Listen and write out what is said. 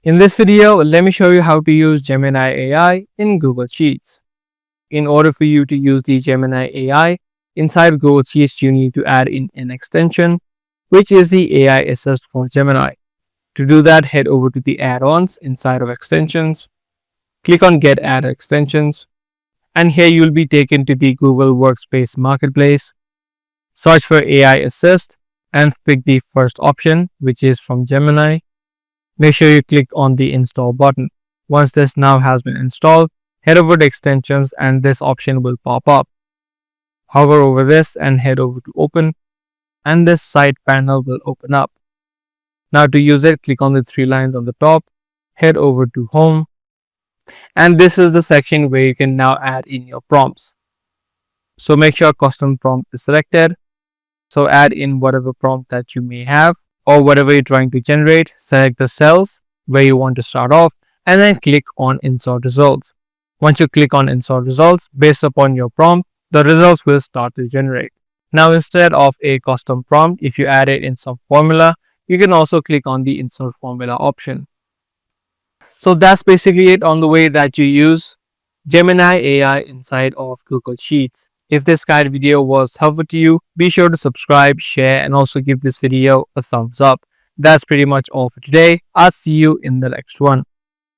In this video, let me show you how to use Gemini AI in Google Sheets. In order for you to use the Gemini AI inside Google Sheets, you need to add in an extension, which is the AI Assist for Gemini. To do that, head over to the add-ons inside of extensions, click on Get Add Extensions, and here you'll be taken to the Google Workspace Marketplace. Search for AI Assist and pick the first option, which is from Gemini. Make sure you click on the install button. Once this now has been installed, head over to extensions and this option will pop up. Hover over this and head over to open, and this side panel will open up. Now to use it, click on the three lines on the top, head over to home, and this is the section where you can now add in your prompts. So make sure custom prompt is selected. So add in whatever prompt that you may have or whatever you're trying to generate. Select the cells where you want to start off and then click on insert results. Once you click on insert results, based upon your prompt, the results will start to generate. Now instead of a custom prompt, if you add it in some formula, you can also click on the insert formula option. So that's basically it on the way that you use Gemini AI inside of Google Sheets. If this guide video was helpful to you, be sure to subscribe, share, and also give this video a thumbs up. That's pretty much all for today. I'll see you in the next one.